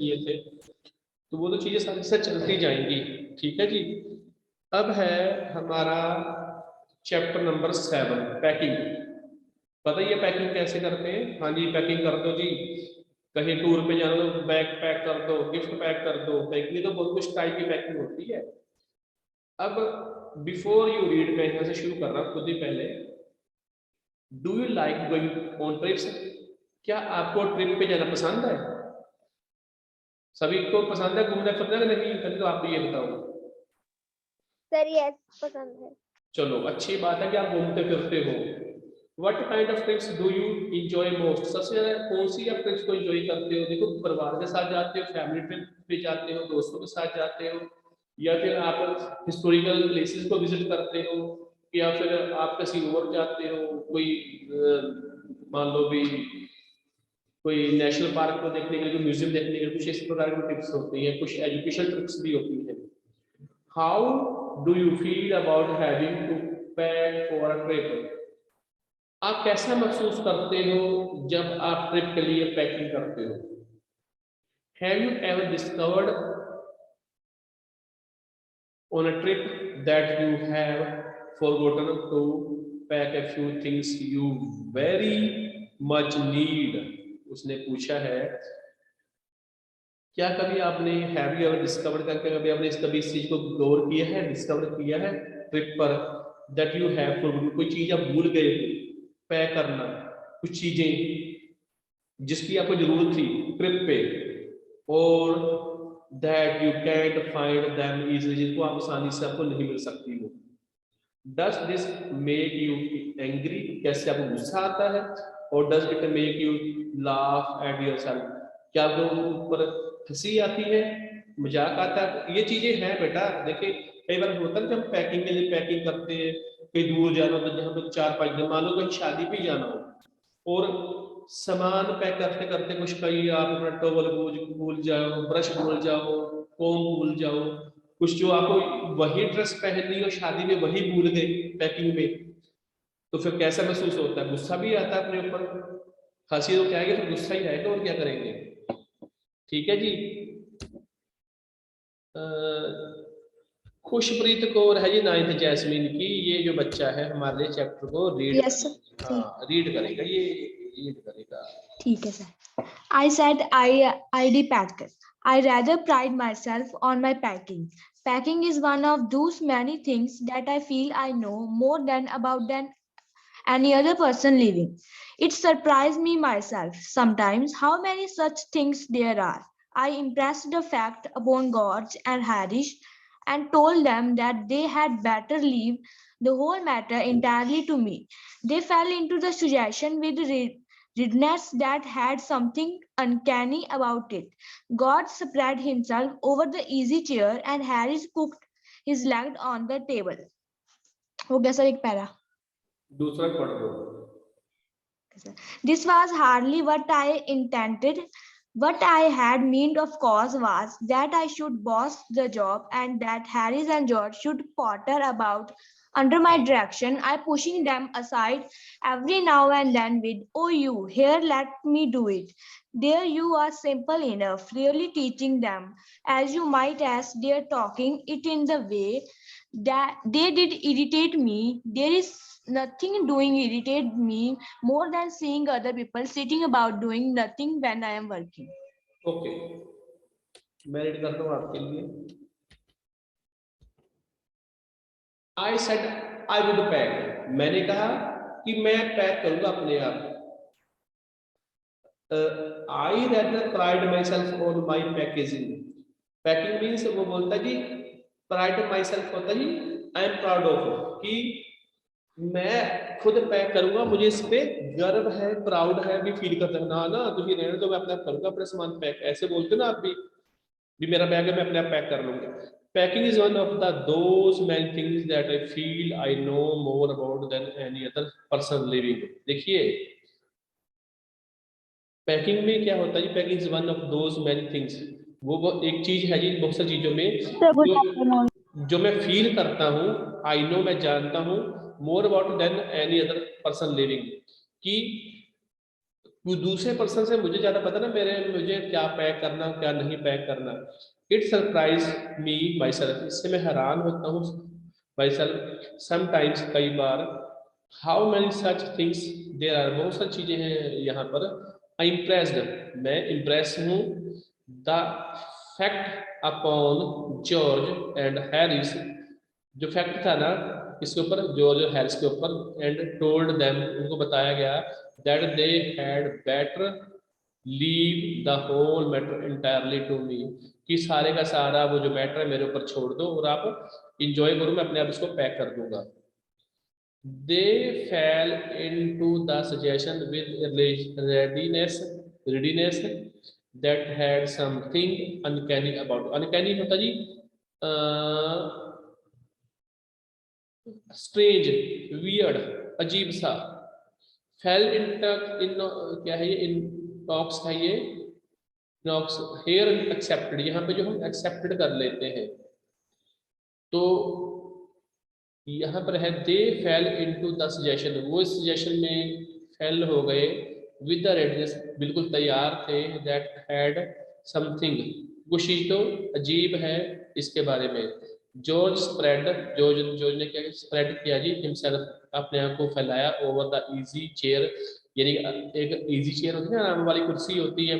किए थे, तो वो तो चीजें सारी से चलती जाएंगी। ठीक है जी। अब है हमारा चैप्टर नंबर 7, पैकिंग। पता ही है पैकिंग कैसे करते हैं। हाँ जी, पैकिंग कर दो जी, कहीं टूर पे जाना तो बैग पैक कर दो, गिफ्ट पैक कर दो। पैकिंग तो बहुत कुछ टाइप की पैकिंग होती है। अब बिफोर यू रीड, मैं यहाँ से शुरू कर रहा हूँ खुद ही पहले। Do you like going on trips? क्या आपको ट्रिप पे जाना पसंद है? सभी को पसंद है घूमना फिरना कि नहीं? पहले तो आप भी ये बताओ। सर यस, पसंद है। चलो, अच्छी बात है कि आप घूमते फिरते हो। What kind of trips do you enjoy most? सबसे ज्यादा कौन सी आप ट्रिप्स को एंजॉय करते हो? देखो, परिवार के साथ जाते हो, फैमिली ट्रिप पे जाते हो, दोस्तों के साथ जाते हो, या फिर आप हिस्टोरिकल प्लेसेस को विजिट करते हो, या फिर आप कहीं और जाते हो, कोई मान लो भी कोई नेशनल पार्क को देखने के लिए, कोई म्यूजियम देखने के लिए, कुछ इस प्रकार की ट्रिप्स होती हैं, कुछ एजुकेशनल ट्रिप्स भी होती हैं। How do you feel about having to pack for a trip? आप कैसा महसूस करते हो जब आप ट्रिप के लिए पैकिंग करते हो? Have you ever discovered on a trip that you have forgotten to pack a few things you very much need? उसने पूछा है, क्या कभी आपने हैव यू एवर डिस्कवर्ड करके कभी आपने कभी इस चीज को गौर किया है, डिस्कवर किया है ट्रिप पर, दैट यू हैव फॉरगॉटन, कोई चीज आप भूल गए हो पैक करना, कुछ चीजें जिसकी आपको जरूरत थी ट्रिप पे, और that you can't find them easily, जिनको आप आसानी से आपको नहीं मिल सकती वो। Does this make you angry? कैसे आपको गुस्सा आता है? और does it make you laugh at yourself? क्या आपको ऊपर हंसी आती है, मजाक आता है? ये चीजें हैं बेटा। देखिए, कई बार होता है कि हम पैकिंग के लिए पैकिंग करते हैं, कहीं दूर जाना हो तो जहाँ पे 4-5 दिन, मान लो कहीं शादी पे जाना हो, और सामान पैक करते करते कुछ कहीं आप अपना टॉवल भूल जाओ, ब्रश भूल जाओ, कोम भूल जाओ, कुछ जो आपको वही ड्रेस पहननी हो शादी में वही भूल गए पैकिंग में, तो फिर कैसा महसूस होता है? गुस्सा भी आता है अपने ऊपर। हंसी तो क्या आएगी, फिर गुस्सा ही आएगा, और क्या करेंगे। ठीक है जी। खुशप्रीत कौर है जी 9th जैस्मीन की, ये जो बच्चा है हमारे लिए चैप्टर को रीड रीड करेगा, ये रीड करेगा। ठीक है sir. I said I'd pack. I rather pride myself on my packing. Packing is one of those many things that I feel I know more than any other person living. It surprised me myself sometimes how many such things there are. I impressed the fact upon George and Harish and told them that they had better leave the whole matter entirely to me. They fell into the suggestion with readiness that had something uncanny about it. God spread himself over the easy chair and Harris cooked his leg on the table. हो गया sir एक para. दूसरा पढ़ दो। This was hardly what I intended. What I had meant, of course, was that I should boss the job and that Harris and George should potter about under my direction. I pushing them aside every now and then with, "Oh, you, here, let me do it." There you are, simple enough, really teaching them, as you might, as they're talking it in the way that they did irritate me. There is nothing doing irritate me more than seeing other people sitting about doing nothing when I am working. Okay, मैं read करता हूँ आपके लिए। I said I would pack. मैंने कहा कि मैं pack करूंगा अपने आप। I rather pride myself on my packaging. Packing means वो बोलता है जी, pride myself होता है I am proud of, कि मैं खुद पैक करूंगा, मुझे इस पे गर्व है, प्राउड है, भी फील करता है। ना ना तुझे रहने दो, मैं अपने आप करूंगा अपना सामान पैक। ऐसे बोलते ना आप भी मेरा बैग है, मैं अपने आप पैक कर लूंगा। Packing is one of the those many things that I feel I know more about than any other person living. देखिए, पैकिंग में क्या होता है जी, packing is one of those many things, वो एक चीज है जी बहुत सारी चीजों में जो मैं फील करता हूँ, आई नो मैं जानता हूँ, more about than any other person living, कि वो दूसरे पर्सन से मुझे ज्यादा पता ना मुझे क्या पैक करना क्या नहीं पैक करना। It surprise me myself, इससे मैं हैरान होता हूँ माई सेल्फ समटाइम्स, कई बार। How many such things there are, बहुत सारी चीजें हैं यहाँ पर। आई इम्प्रेस्ड, मैं इम्प्रेस हूँ। The fact upon George and Harris, जो फैक्ट था ना इसके ऊपर, जॉर्ज और हैरिस के ऊपर, एंड टोल्ड देम, उनको बताया गया, that they had better leave the whole matter entirely to me, कि सारे का सारा वो जो मैटर है मेरे ऊपर छोड़ दो और आप इंजॉय करो, मैं अपने आप इसको पैक कर दूंगा। They fell into the suggestion with readiness that had something uncanny about it. Uncanny होता जी स्ट्रेंज, वियर्ड, अजीब सा। फेल इन क्या है ये, इन टॉक्स है ये, नॉक्स हेयर एक्सेप्टेड, यहाँ पे जो हम एक्सेप्टेड कर लेते हैं, तो यहाँ पर है दे फेल इनटू द सजेशन, वो इस सजेशन में फेल हो गए, विद द रेडनेस, बिल्कुल तैयार थे, दैट हैड समथिंग, वो चीज तो अजीब है इसके बारे में। जॉर्ज स्प्रेड, जॉर्ज ने क्या स्प्रेड किया जी, हिमसेल्फ, अपने आप को फैलाया, ओवर द इजी चेयर, यानी एक इजी चेयर होती है ना, आराम वाली कुर्सी होती है,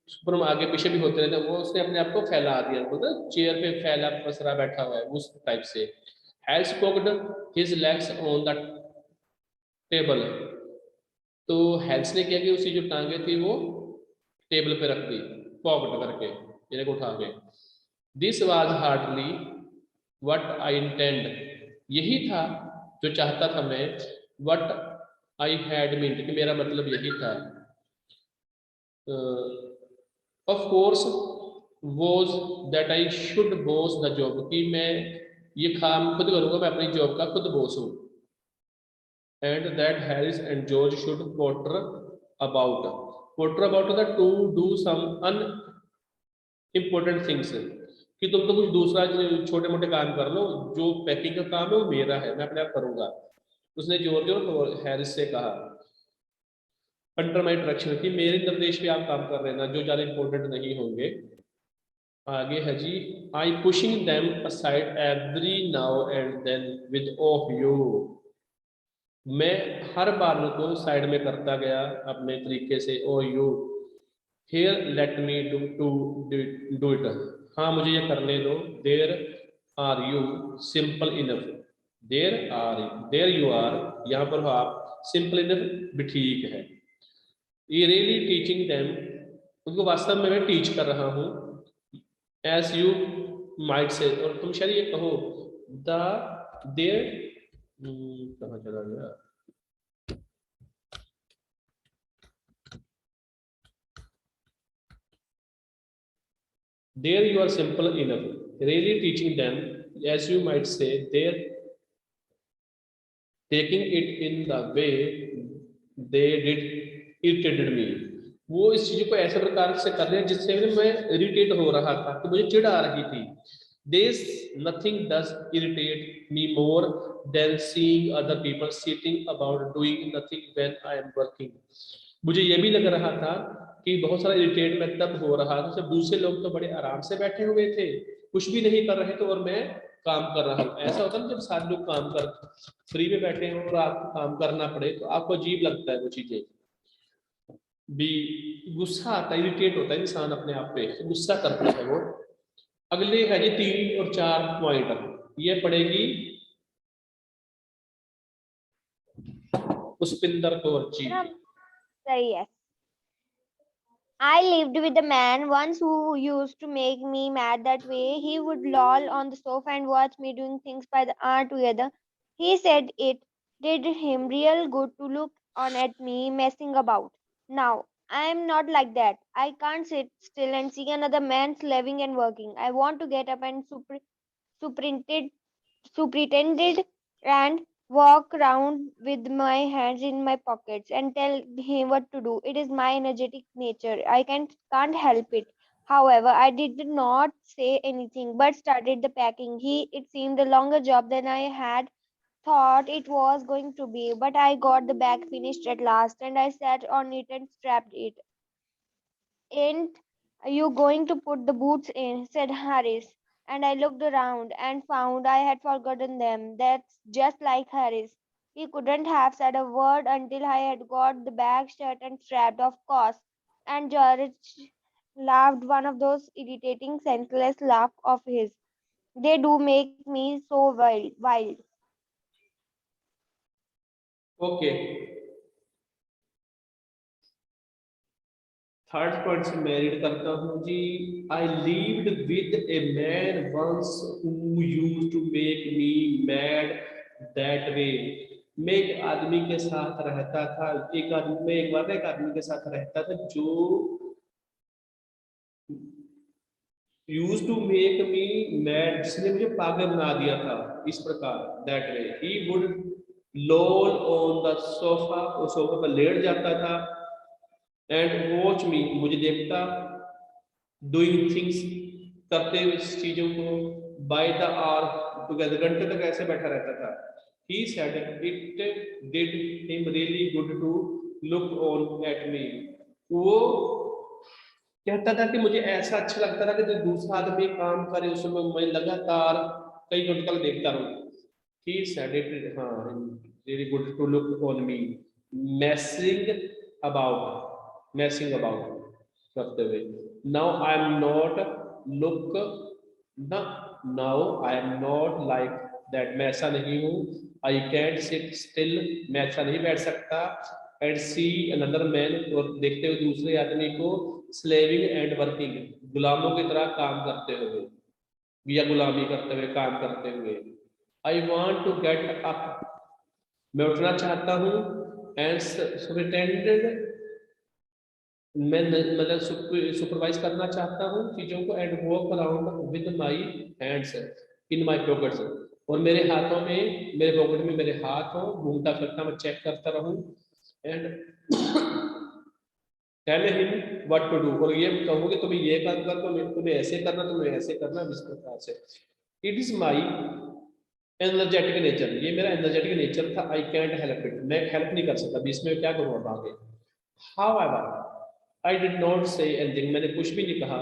उस पर हम आगे पीछे भी होते रहते हैं, वो उसने अपने आप को फैला दिया, मतलब चेयर पे फैला पसरा बैठा हुआ है उस टाइप से। Has poked his legs on the table, तो हेल्स ने क्या किया, उसकी जो टांगे थी वो टेबल पे रख दी, पॉकेट करके, इन्हें को उठा के। This was hardly what I intend, यही था जो चाहता था मैं, व्हाट आई हैड मींट, कि मेरा मतलब यही था। Of course was that I should boss the job, कि मैं ये काम खुद करूंगा, मैं अपनी जॉब का खुद बॉस हूँ। And that Harris and George should potter about the to do some unimportant things, कि तुम तो कुछ दूसरा छोटे मोटे काम कर लो, जो पैकिंग का काम है वो मेरा है, मैं अपने आप करूंगा। उसने जॉर्ज और हैरिस से कहा, अंडर माई डायरेक्शन, कि मेरे निर्देश पे आप काम कर रहे हैं ना, जो ज्यादा इंपॉर्टेंट नहीं होंगे। आगे है जी, I pushing them aside every now and then with of you, मैं हर बार उनको साइड में करता गया अपने तरीके से। Oh you here let me do it, हाँ मुझे ये करने दो। There are you simple enough, there you are, यहाँ पर हो आप, सिंपल इनफ भी ठीक है। ये रियली टीचिंग देम, उनको वास्तव में मैं टीच कर रहा हूँ। एज यू माइट से, और तुम शायद ये कहो, द देर, कहाँ चला गया, there you are simple enough, really teaching them, as you might say, they're taking it in the way they did irritated me, वो इस चीज को ऐसे प्रकार से कर रहे हैं जिससे मैं इरिटेट हो रहा था, कि मुझे चिढ़ आ रही थी। This nothing does irritate me more than seeing other people sitting about doing nothing when I am working, मुझे ये भी लग रहा था कि बहुत सारा इरिटेट मैं तब हो रहा था जब दूसरे लोग तो बड़े आराम से बैठे हुए थे, कुछ भी नहीं कर रहे थे, और मैं काम कर रहा हूँ। ऐसा होता है ना, जब सारे लोग काम कर फ्री में बैठे हो और आपको काम करना पड़े, तो आपको अजीब लगता है वो चीजें, भी गुस्सा आता है, इरिटेट होता है इंसान अपने आप पे, गुस्सा करता है वो। अगले है जी 3 और 4 पॉइंट, ये पड़ेगी Pushpinder Kaur ji. Yes. I lived with a man once who used to make me mad that way. He would loll on the sofa and watch me doing things by the hour together. He said it did him real good to look on at me messing about. Now, I am not like that. I can't sit still and see another man slaving and working. I want to get up and superintended superintended and walk around with my hands in my pockets and tell him what to do. It is my energetic nature. I can't help it. However, I did not say anything but started the packing. It seemed a longer job than I had thought it was going to be, but I got the bag finished at last and I sat on it and strapped it. Ain't you going to put the boots in? Said Harris. And I looked around and found I had forgotten them. That's just like Harris. He couldn't have said a word until I had got the bag shut and strapped, of course. And George laughed one of those irritating, senseless laughs of his. They do make me so wild. Okay, third point से मैं read करता हूँ जी। I lived with a man once who used to make me mad that way. मैं एक आदमी के साथ रहता था, मैं एक बार एक आदमी के साथ रहता था जो used to make me mad, जिसने मुझे पागल बना दिया था इस प्रकार। That way he would loll on the sofa, वो सोफा पर लेट जाता था, एंड वॉच मी, मुझे देखता, डूइंग थिंग्स, करते हुए चीजों को, बाय द आवर टुगेदर, घंटे तक ऐसे बैठा रहता था। He said it did him really good to look on at me. वो कहता था कि मुझे ऐसा अच्छा लगता था कि जो दूसरा आदमी काम करे उसमें मैं लगातार कई घंटे तक देखता रहूं। ही सेड इट, हाँ, really good to look on me, messing about करते हुए। Now I am not look now I am not like that, मैं ऐसा नहीं हूँ। आई कैंट सिट स्टिल, मैं ऐसा नहीं बैठ सकता। एंड सी अनदर मैन, और देखते हुए दूसरे आदमी को, स्लेविंग एंड वर्किंग, गुलामों की तरह काम करते हुए या गुलामी करते हुए, काम करते हुए। I want to get up, मैं उठना चाहता हूँ। एंड सुपरिटेंडेंट, मैं मतलब सुपरवाइज करना चाहता हूँ चीजों को। And walk around with my hands in my pockets, और मेरे हाथों में, मेरे पॉकेट में मेरे हाथ हो, घूमता फिरता मैं चेक करता रहूं। And tell him what to do, और ये कहूँ कि तुम्हें ये करना, तुम्हें ऐसे करना, तुम्हें ऐसे करना, इस प्रकार से। It is my energetic nature, ये मेरा एनर्जेटिक नेचर था। आई कैंट हेल्प इट, मैं हेल्प नहीं कर सकता, अभी इसमें क्या करूँ अब आगे। How ever I did not say anything, मैंने कुछ भी नहीं कहा।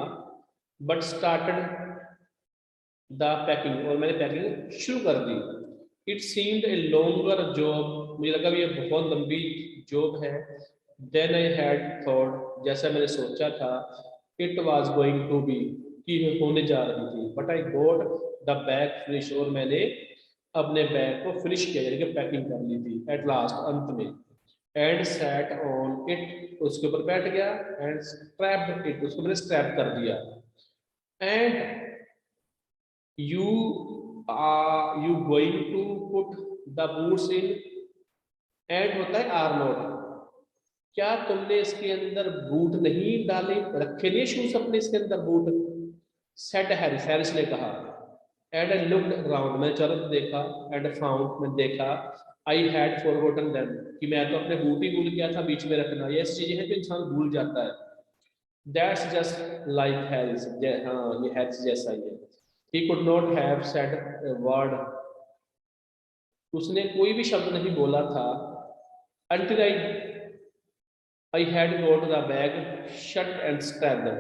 बट स्टार्टेड द पैकिंग, और मैंने पैकिंग शुरू कर दी। It seemed a longer job, मुझे लगा ये बहुत लंबी जॉब है। देन आई हैड थॉट, जैसा मैंने सोचा था। It was going to be, कि होने जा रही थी। But I got the bag finish, और मैंने अपने बैग को फिनिश किया, यानी कि पैकिंग कर ली थी एट लास्ट, अंत में। एंड सैट ऑन इट, उसके ऊपर बैठ गया। एंड स्ट्रैप्ड इट, उसको मैंने स्ट्रैप कर दिया। And you going to put the boots in, and होता है आर नॉट, क्या तुमने इसके अंदर बूट नहीं डाले, रखे नहीं शूज अपने इसके अंदर बूट। सेड हैरिस, हैरिस ने कहा। एंड आई लुक्ड अराउंड, मैं चलकर देखा। एंड फाउंड, मैं देखा। आई हैड फॉरगॉटन देम, कि मैं तो अपने बूट ही भूल गया था बीच में रखना। ये ऐसी चीजें हैं जो इंसान भूल जाता है। दैट्स जस्ट लाइक हैरिस, हाँ ये हैरिस जैसा ही है। He could not have said a word, उसने कोई भी शब्द नहीं बोला था। until I had got the bag shut and strapped,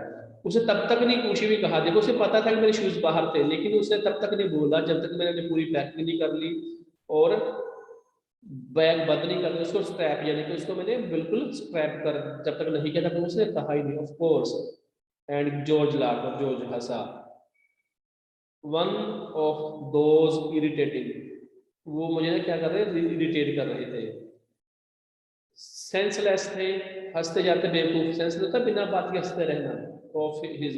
उसे तब तक नहीं कुछ भी कहा। देखो उसे पता था कि मेरे शूज बाहर थे, लेकिन उसने तब तक नहीं बोला जब तक मैंने पूरी पैकिंग नहीं कर ली और बैग बंद नहीं कर, उसको स्ट्रैप, यानी कि उसको मैंने बिल्कुल स्ट्रैप कर जब तक नहीं किया था, उसने कहा ही नहीं, of course. And George laugh, George Hansa. One of those irritating, वो मुझे क्या कर रहे, इरिटेट कर रहे थे। सेंसलेस थे, हंसते जाते बेवकूफ, सेंस होता बिना बात के हंसते रहना। Of his,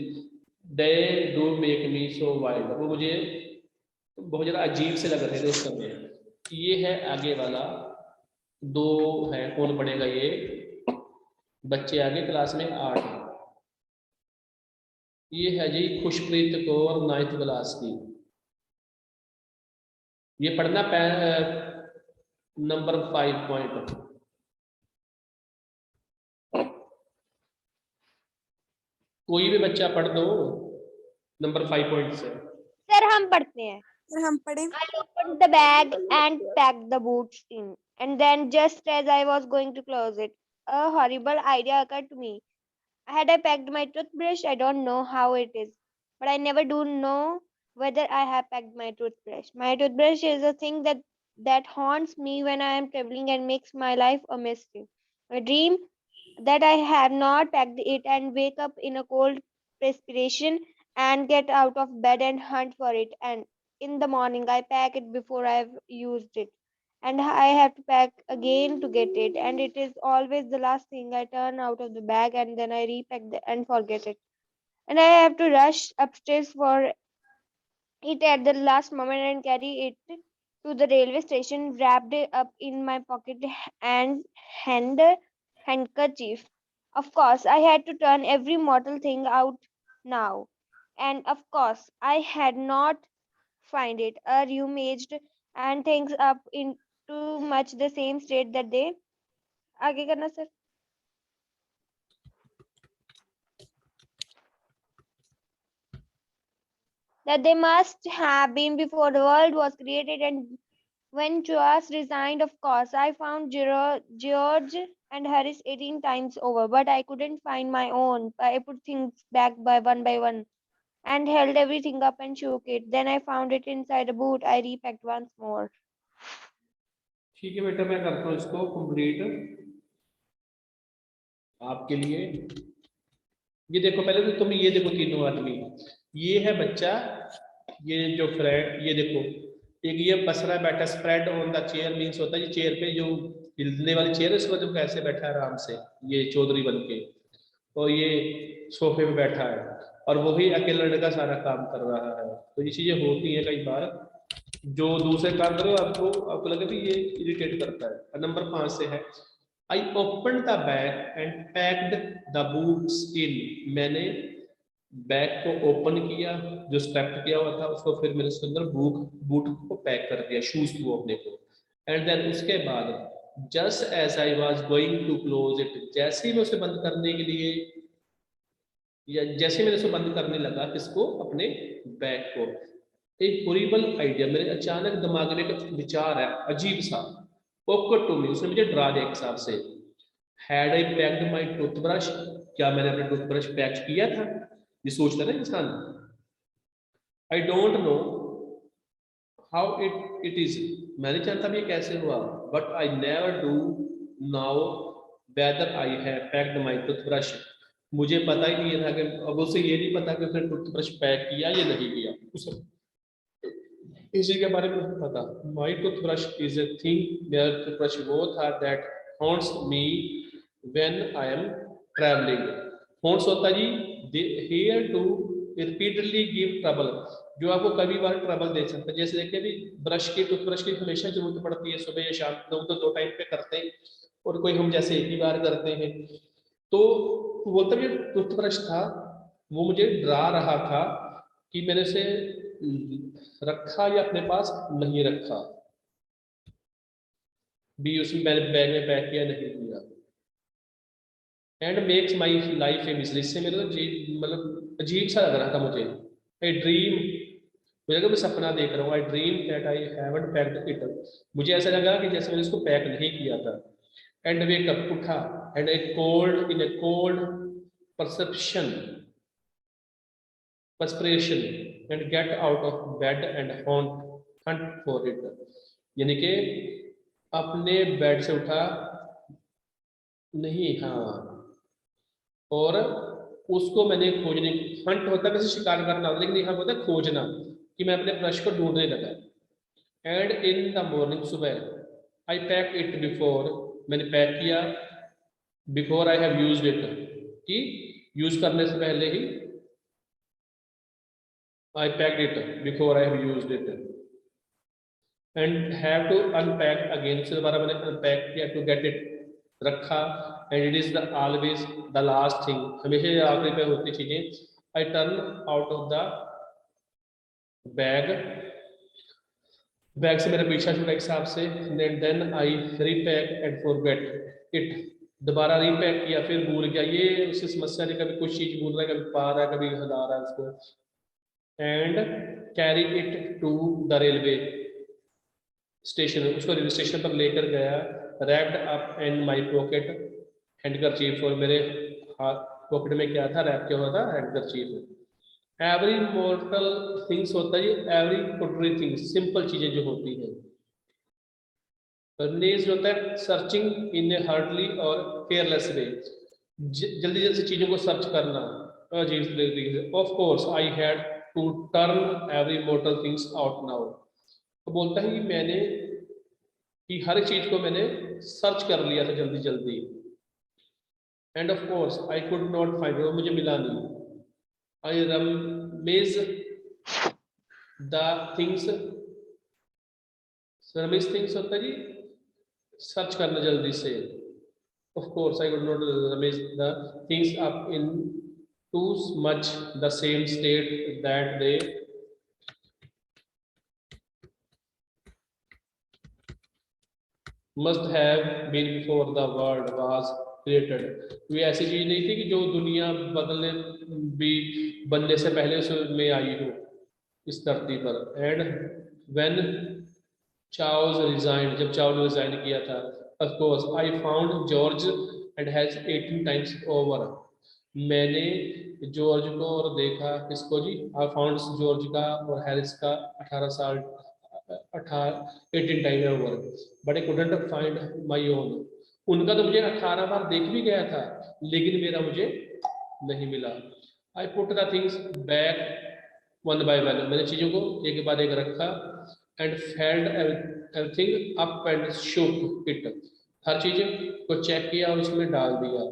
they do make me so wild, वो मुझे बहुत ज्यादा अजीब से लग रहे थे उस समय। ये है आगे वाला, दो है, कौन पढ़ेगा ये बच्चे आगे क्लास में 8। ये है जी खुशप्रीत कौर 9th क्लास की। ये पढ़ना नंबर 5 पॉइंट। कोई भी बच्चा पढ़ दो नंबर 5 पॉइंट से। सर हम पढ़ते हैं। और हम पढ़े। I opened the bag and packed the boots in. And then, just as I was going to close it, a horrible idea occurred to me. Had I packed my toothbrush? I don't know how it is, but I never do know whether I have packed my toothbrush. My toothbrush is a thing that haunts me when I am traveling and makes my life a mystery. I dream that I have not packed it and wake up in a cold perspiration and get out of bed and hunt for it. And in the morning, I pack it before I've used it. And I have to pack again to get it. And it is always the last thing I turn out of the bag and then I repack and forget it. And I have to rush upstairs for it at the last moment and carry it to the railway station wrapped up in my pocket and hand handkerchief. Of course, I had to turn every mortal thing out now. And of course, I had not find it rummaged and things up in too much the same state that they आगे करना sir that they must have been before the world was created. And when Joas resigned, of course, I found George and Harris 18 times over, but I couldn't find my own. I put things back by one and held everything up and shook it. Then I found it inside a boot. I repacked once more. ठीक है बेटा, मैं करता हूँ इसको complete आपके लिए। ये देखो, पहले तो तुम ये देखो तीनों आदमी, ये है बच्चा, ये जो फ्रेंड, ये देखो एक ये पसरा बैठा, spread on the chair means होता है ये चेयर पे जो हिलने वाली चेयर है उस पर जो कैसे बैठा है आराम से, ये चौधरी बन के, और ये सोफे पे बैठा है और वो भी अकेला लड़का सारा काम कर रहा है। तो ये चीजें होती हैं कई बार, जो दूसरे काम करो आपको लगे भी ये इरिटेट करता है। नंबर 5 से है I opened the bag and packed the boots in. मैंने बैग को ओपन किया, जो स्ट्रैप किया हुआ था उसको, फिर मैंने उसके अंदर बूट को पैक कर दिया, शूज को अपने को। एंड देन उसके बाद just as I was going to close it, जैसे ही मैं उसे बंद करने के लिए, या जैसे मैंने उसे बंद करने लगा किसको, अपने बैग को, एक हॉरिबल आइडिया मेरे अचानक दिमाग में एक विचार है अजीब सा, ऑकवर्ड टू मी, उसने मुझे डरा दिया एक हिसाब से। Had I packed my toothbrush, क्या मैंने अपना टूथब्रश पैक किया था, ये सोचता है ना इंसान। I don't know how it is, मैं नहीं जानता भी ये कैसे हुआ, but I never do now whether I have packed my toothbrush, मुझे पता ही नहीं था कि, अब उसे ये नहीं पता कि उसने टूथब्रश पैक किया या नहीं किया, उसे इसी के बारे में पता। My toothbrush is a thing, मेरा टूथब्रश वो था that haunts me when I am travelling. Haunts होता जी here to repeatedly give trouble, जो आपको कभी बार ट्रबल दे सकता है। जैसे देखिए भी ब्रश की, टूथब्रश की हमेशा जरूरत पड़ती है, सुबह या शाम, लोग तो 2 टाइम पे करते हैं और कोई हम जैसे एक ही बार करते हैं। तो बोलता भी टूथब्रश था, वो मुझे डरा रहा था कि मैंने उसे रखा या अपने पास नहीं रखा, भी उसमें मैंने बैग में पैक किया नहीं किया। And makes my life a misery, इससे मेरे तो मतलब अजीब सा लग रहा था मुझे। आई ड्रीम, मुझे लगा मैं सपना देख रहा हूँ। आई dream that I haven't packed it, मुझे ऐसा लगा कि जैसे मैंने इसको पैक नहीं किया था। एंड वेक अप, उठा, and A cold in A cold perception perspiration and get out of bed and hunt for it, यानी कि अपने बेड से उठा नहीं, हाँ, और उसको मैंने खोजने, हंट होता है वैसे शिकार करना, लेकिन यहाँ होता है खोजना, कि मैं अपने ब्रश को ढूंढने लगा। एंड इन द मॉर्निंग, सुबह, आई पैक इट बिफोर, मैंने पैक किया, before I have used it, कि यूज करने से पहले ही I packed it before I have used it and have to unpack again, से दोबारा मैंने unpack किया to get it रखा, and it is the always the last thing, हमेशा आखिरी पे होती चीजें। I turn out of the bag से मेरा पीछा छूटा एक हिसाब से, then I repack and forget it, दोबारा रीपैक किया, फिर भूल गया। ये उसकी समस्या नहीं, कभी कुछ चीज भूल रहा है, कभी पा रहा है, कभी हटा रहा है उसको। And carry it to the railway station, उसको रेलवे स्टेशन पर लेकर गया। Wrapped up in my pocket handkerchief, और मेरे हाथ पॉकेट में क्या था, रैप क्या हुआ था, हैंडकरचीफ। एवरी मॉर्टल थिंग्स होता है, एवरी पोटरी थिंग्स, सिंपल चीजें जो होती है। नेज होता है सर्चिंग इन ए हर्डली और केयरलेस वे, जल्दी जल्दी से चीजों को सर्च करना। Of course I had to turn every mortal things out now, तो बोलता है कि मैंने कि हर चीज को मैंने सर्च कर लिया था जल्दी जल्दी। End of course I could not find, वो मुझे मिला नहीं। I rummage the things, rummage things होता है जी सर्च करना जल्दी से। Of course I could not rummage the things up into much the same state that they must have been before the world was created। ये ऐसी चीज नहीं थी कि जो दुनिया बदलने भी बनने से पहले उसमें आई हो इस धरती पर। एंड व्हेन चार्ल्स रिजाइंड, जब चार्ल्स ने रिजाइन किया था, of course I found George and has 18 times over, मैंने जॉर्ज को और देखा, किसको जी, आई फाउंड जॉर्ज का और हैरिस का 18 साल 18 time over, but I couldn't find my own, उनका तो मुझे 18 बार देख भी गया था लेकिन मेरा मुझे नहीं मिला। I put the things back one by one, मैंने चीजों को एक के बाद एक रखा। And failed everything up and शोक इट, हर चीज को चेक किया और उसमें डाल दिया।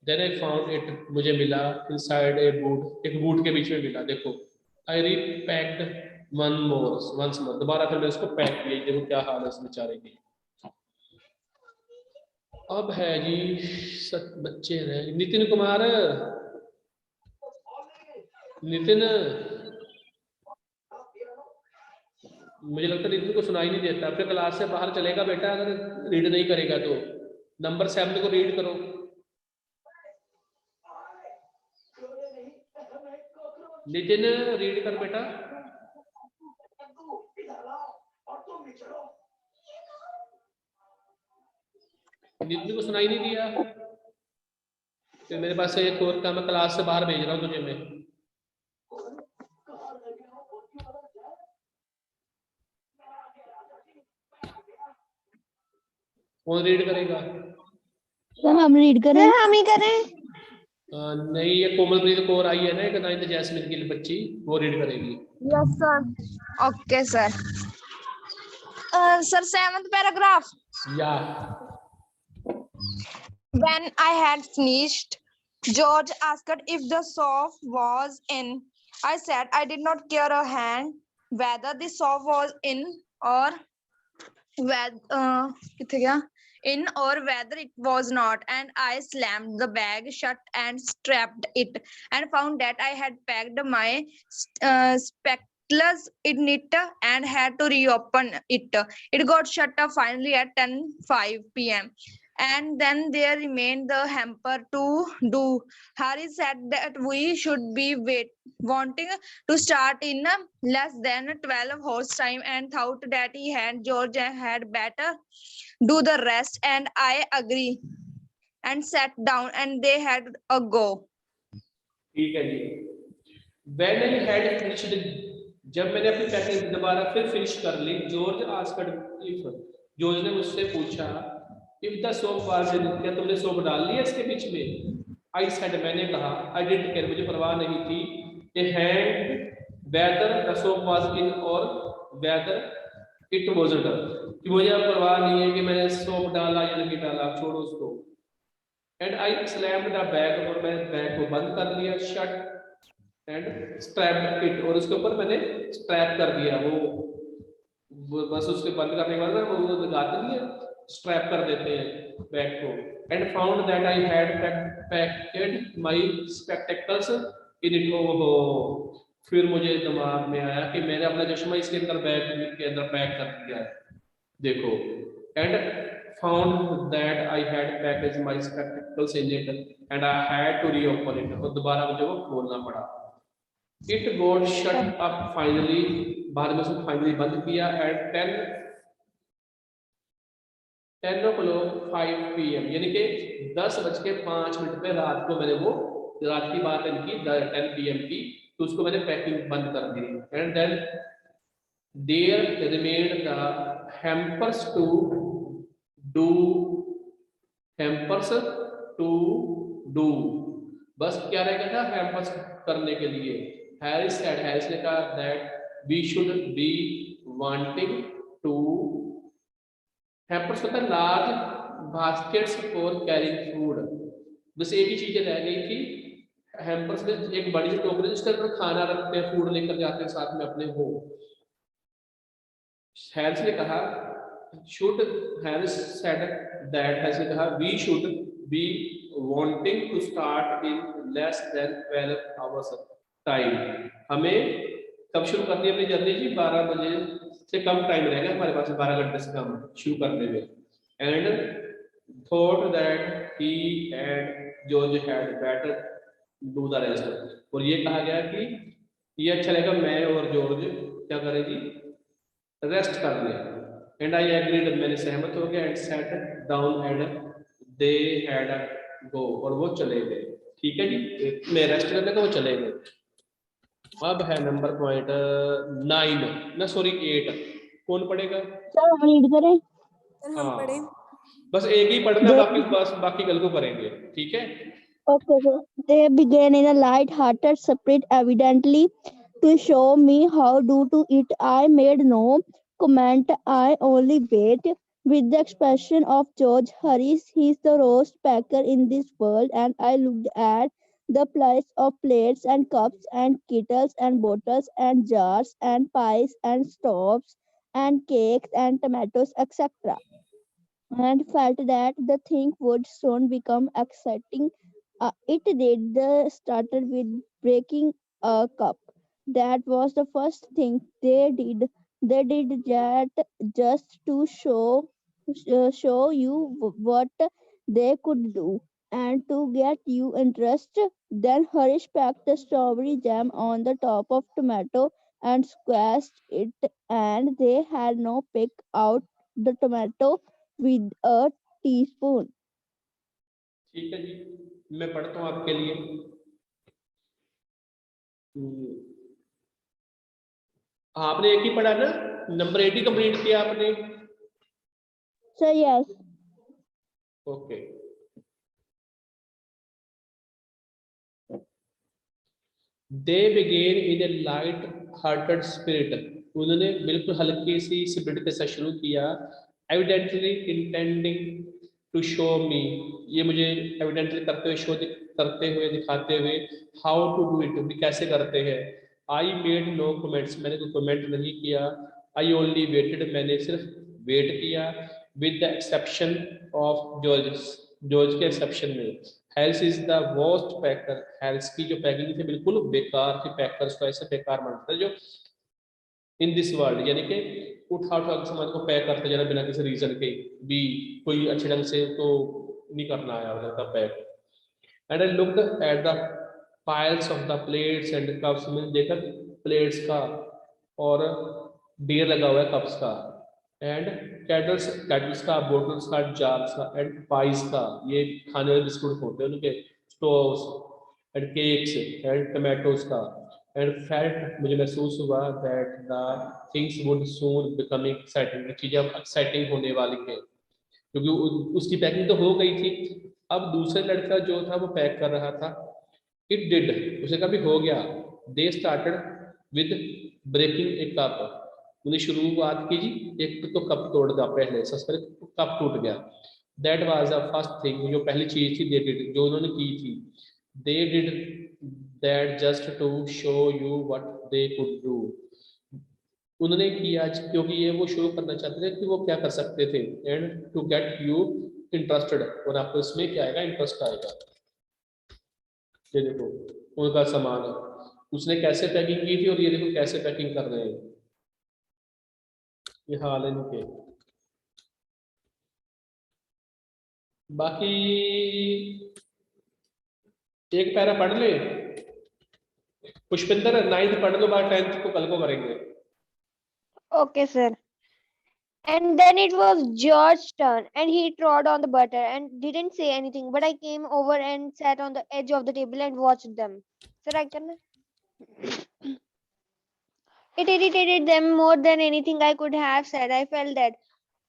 देन आई फाउंड इट, मुझे मिला इनसाइड ए बूट, एक बूट के बीच में मिला, देखो। आई रीपैक्ड वंस मोर, दोबारा फिर मैंने उसको पैक किया, देखो क्या हाल है उस बेचारे की। अब है जी बच्चे रहे नितिन कुमार, नितिन मुझे लगता है नितिन को सुनाई नहीं देता, अपने क्लास से बाहर चलेगा बेटा अगर रीड नहीं करेगा तो। नंबर 7 को रीड करो। नितिन रीड कर बेटा। नितिन को सुनाई नहीं दिया तो मेरे पास एक और काम, मैं क्लास से बाहर भेज रहा हूँ तुझे मैं। कौन रीड करेगा? हम रीड करें, हम ही करें। नहीं, ये कोमलप्रीत कौर आई है ना एक 9th जैस्मिन की बच्ची, वो रीड करेगी। Yes sir. Okay sir. Sir 7th paragraph। या When I had finished, George asked if the soap was in. I said I did not care a hand whether the soap was in or whether it was not, and I slammed the bag shut and strapped it, and found that I had packed my spectacles in it and had to reopen it. It got shut finally at 10:05 p.m. And then there remained the hamper to do. Harry said that we should be wanting to start in less than 12 hours time, and thought that he and George had better do the rest, and I agree and sat down and they had a go. ठीक है जी। When I had finished, जब मैंने अपनी packing दोबारा फिर finish कर ली, George asked if, George ने मुझसे पूछा इफ द सोप वाज इन, क्या तुमने सोप डाल लिया इसके बीच में? आई सेड, मैंने कहा, आई डिडंट केयर, मुझे परवाह नहीं थी, a hand whether the soap was in or whether it wasn't, कि मुझे परवाह नहीं है कि मैंने सोप डाला या नहीं डाला, छोड़ो उसको। And I slammed the bag, और मैंने बैग को बंद कर लिया, शट एंड स्ट्रैप्ड इट, और उसके ऊपर मैंने स्ट्रैप कर दिया, वो बस उसके बंद करने के बाद वो लगाते नहीं है, स्ट्रैप कर देते हैं बैग को। And found that I had packed my spectacles in it, ओहो, फिर मुझे दिमाग में आया कि मैंने अपना चश्मा इसके अंदर बैग के अंदर पैक कर दिया है, देखो। And found that I had packed my spectacles in it and I had to reopen it, और दोबारा मुझे वो खोलना पड़ा। It got shut up finally, बाद में उसको फाइनली बंद किया at 10 o'clock 5 PM, यानी कि 10:05 पे रात को मैंने वो, रात की बात इनकी 10 PM की, तो उसको मैंने पैकिंग बंद कर दी। And then there remained the hampers to do, hampers to do, बस क्या रहेगा था हैम्पर्स करने के लिए। हैरिस सेड, हैरिस ने कहा that we should be wanting to, hampers होता है large baskets for carrying food, बस एक ही चीजें रह गई थी हैम्पर्स में, एक बड़ी सी टोकरी जिसके अंदर खाना रखते हैं, फूड लेकर जाते हैं साथ में अपने हो। हैरिस ने कहा should, Harris said that, Harris ने कहा we should be wanting to start in less than 12 hours time, हमें कब शुरू करनी है अपनी जर्नी जी, 12 बजे से कम टाइम रहेगा हमारे पास, 12 घंटे से कम शुरू करने में। And thought that he and George had better do the rest, और ये कहा गया कि ये अच्छा रहेगा मैं और जॉर्ज क्या करेंगी, रेस्ट कर ले। एंड आई एग्रीड, मैंने सहमत हो गया। And sat down and they had go, और वो चले गए। ठीक है जी, मैं रेस्ट करने का वो चले गए। अब है नंबर पॉइंट 9 ना सॉरी 8, कौन पढ़ेगा? सर हम रीड करें? हम पढ़े, बस एक ही पढ़ना, बाकी बस बाकी कल को करेंगे, ठीक है? Okay, so they began in a light-hearted spirit, evidently to show me how to it. I made no comment. I only wait with the expression of George Harris. He's the roast packer in this world, and I looked at the place of plates and cups and kettles and bottles and jars and pies and stoves and cakes and tomatoes, etc., and felt that the thing would soon become exciting. It did. Started with breaking a cup. That was the first thing they did. They did that just to show you what they could do and to get you interested. Then Harish packed the strawberry jam on the top of tomato and squashed it, and they had no pick out the tomato with a teaspoon. ठीक है जी, मैं पढ़ता हूँ आपके लिए। आपने एक ही पढ़ा ना, नंबर 8 ही कंप्लीट किया आपने? So yes. Okay, they began in a light hearted spirit, उन्होंने बिल्कुल हल्की सी स्पिरिट के साथ शुरू किया। Evidently intending to show me, ये मुझे एविडेंटली करते हुए करते हुए दिखाते हुए, हाउ टू डू इट, भी कैसे करते हैं। आई मेड नो कमेंट्स, मैंने कोई कमेंट नहीं किया। आई ओनली वेटेड, मैंने सिर्फ वेट किया। With the exception of George के एक्सेप्शन में। हेल्स इज द वर्स्ट पैकर, हेल्स की जो पैकिंग थी बिल्कुल बेकार थी, पैकर्स को ऐसे बेकार मानते जो इन दिस वर्ल्ड, यानी कि उठा उठा के सामान को पैक करते जाना बिना किसी रीजन के भी, कोई अच्छे ढंग से तो नहीं करना आया उधर का pack. And I looked at the piles of the plates and cups, मैंने देखा प्लेट्स का और ढेर लगा हुआ है कप्स का, एंड कैटल्स का, बोटल्स का, जार्स का, एंड पाइस का, ये खाने वाले बिस्कुट होते हैं उनके, stoves and cakes and tomatoes का। एंड फेल्ट, मुझे महसूस हुआ that the things would soon becoming exciting, चीजें अब एक्साइटिंग होने वाली है, क्योंकि उसकी पैकिंग तो हो गई थी। अब दूसरे लड़का जो था वो पैक कर रहा था। इट डिड, उसे कभी हो गया। They started with breaking a cup, उन्हें शुरुआत की जी, एक तो कप तोड़ दिया पहले, सबसे पहले कप टूट गया। That was the first thing, जो पहली चीज थी दे डिड, जो उन्होंने की थी। They did that just to show you what they could do, उन्होंने किया क्योंकि ये वो शो करना चाहते थे कि वो क्या कर सकते थे। And to get you interested, और आपको इसमें क्या आएगा, इंटरेस्ट आएगा। ये देखो उनका सामान है, उसने कैसे पैकिंग की थी और ये देखो कैसे पैकिंग कर रहे हैं, ये हाल है इनके। बाकी एक पैरा पढ़ ले, पुष्पिंदर 9th पढ़ लो, बाद 10th को कल को करेंगे। Okay, sir. And then it was George's turn, and he trod on the butter and didn't say anything. But I came over and sat on the edge of the table and watched them. Sir, I can. It irritated them more than anything I could have said. I felt that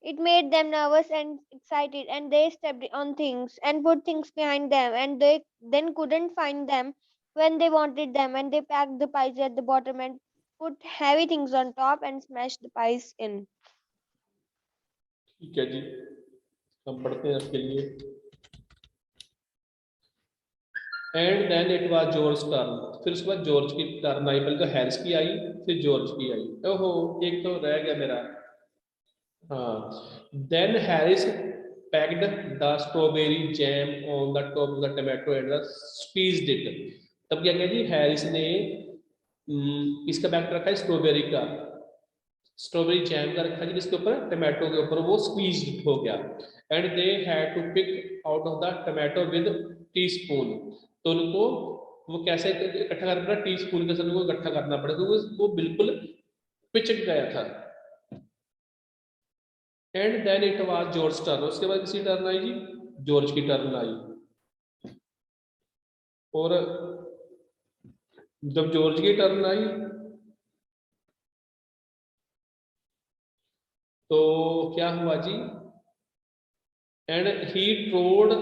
it made them nervous and excited, and they stepped on things and put things behind them, and they then couldn't find them when they wanted them, and they packed the pies at the bottom and put heavy things on top and smashed the pies in. ठीक है जी, हम पढ़ते हैं आपके लिए। And then it was George turn, फिर उसके बाद जॉर्ज की टर्न आई। पहले तो हैरिस की आई, फिर जॉर्ज की आई। ओहो, एक तो रह गया मेरा। हाँ, then Harris packed the strawberry jam on the top of the tomato and the squeezed it. तब क्या किया जी, हैरिस ने इसका बैग रखा है स्ट्रॉबेरी का, स्ट्रॉबेरी जैम का रखा जी, जिसके ऊपर टमाटो के ऊपर वो स्क्वीज्ड हो गया। And they had to pick out of the tomato with teaspoon. तो उनको वो कैसे इकट्ठा करना पड़ा, टीस्पून के साथ उनको इकट्ठा करना पड़ा, तो वो बिल्कुल पिचक गया था। And then it was George turn, उसके बाद किसी टर्न आई जी, जॉर्ज की टर्न आई। और जब जॉर्ज की टर्न आई तो क्या हुआ जी, and he trod on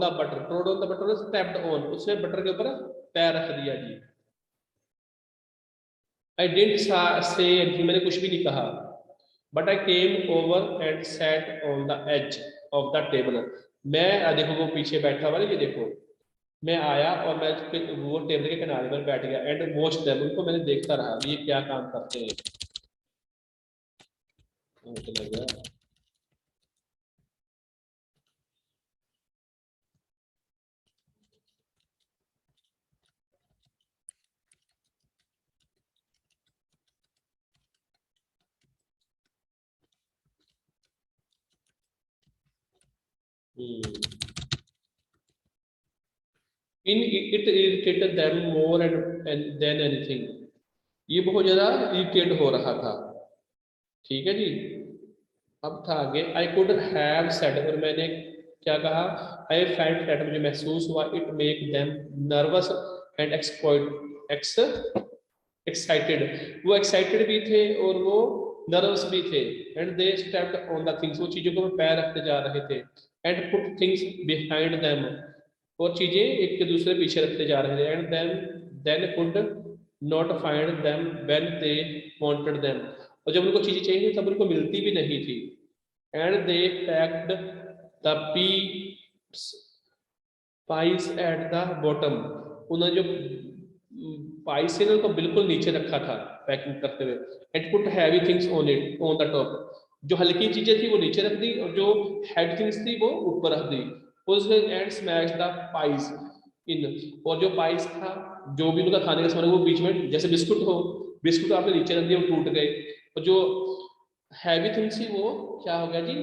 the butter, trod on the butter, stepped on, उसने बटर के ऊपर पैर रख दिया जी। आई डिडंट से एनीथिंग, मैंने कुछ भी नहीं कहा। But I came over and sat on the edge of the table. मैं देखो वो पीछे बैठा हुआ, ये देखो, मैं आया और मैं वो टेबल के किनारे पर बैठ गया। एंड वॉच देम, उनको मैंने देखता रहा ये क्या काम करते हैं। चला गया। It irritated them more and than anything. ये बहुत ज्यादा इरिटेट हो रहा था। ठीक है जी, अब था आगे। आई कुड हैव सेड, और मैंने क्या कहा, आई फेल्ट दैट, मुझे महसूस हुआ, it make them nervous and excited. वो एक्साइटेड भी थे और वो नर्वस भी थे। And they stepped on the things, वो चीजों को पैर रखते जा रहे थे। And put things behind them, और चीजें एक के दूसरे पीछे रखते जा रहे थे। And then could not find them when they wanted them, और जब उनको चीजें चाहिए तब उनको मिलती भी नहीं थी। And they packed the price at the bottom, उन्होंने जो पाइस है ना उनको बिल्कुल नीचे रखा था पैकिंग करते हुए। And put heavy things on it on the top, जो हल्की चीजें थी वो नीचे रख दी और जो हैवी थिंग्स थी वो ऊपर रख दी। एंड स्मैश द पाइस इन, और जो पाइस था, जो भी उनका खाने का सामान वो बीच में, जैसे बिस्कुट हो, बिस्कुट आपने नीचे रख दिया वो टूट गए, और जो हैवी थिंग्स थी वो क्या हो गया जी,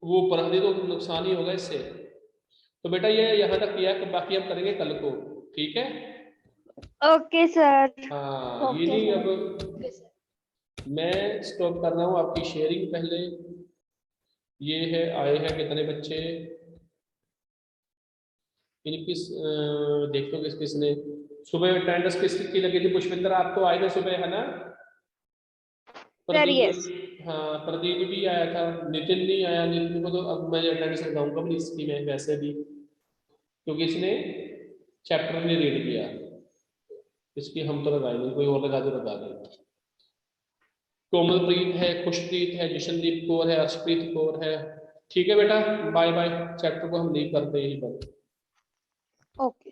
वो ऊपर रख दी, तो नुकसान ही होगा इससे। तो बेटा ये यहाँ तक किया, बाकी हम करेंगे कल को, ठीक है। Okay, sir. हाँ, ये Okay, नहीं, sir. अब मैं स्टॉप कर रहा हूँ आपकी शेयरिंग पहले। ये है, आए हैं कितने बच्चे, किस देखो किसने सुबह अटेंडेंस किसकी लगी थी। पुष्पिंदर आपको आए थे सुबह, है ना? Sir, yes. हाँ, प्रदीप भी आया था, नितिन नहीं आया। नितिन को तो अब मैं अटेंडेंस लगाऊंगा भी इसकी में वैसे भी, क्योंकि इसने चैप्टर नहीं रीड किया। इसकी हम तो लगाए नहीं, कोई और लगा दे, लगा दे। कोमलप्रीत है, खुशप्रीत है, जशनदीप कौर है, अर्शप्रीत कौर है। ठीक है बेटा, बाय बाय। चैप्टर को हम लीव करते हैं यहीं पर। Okay.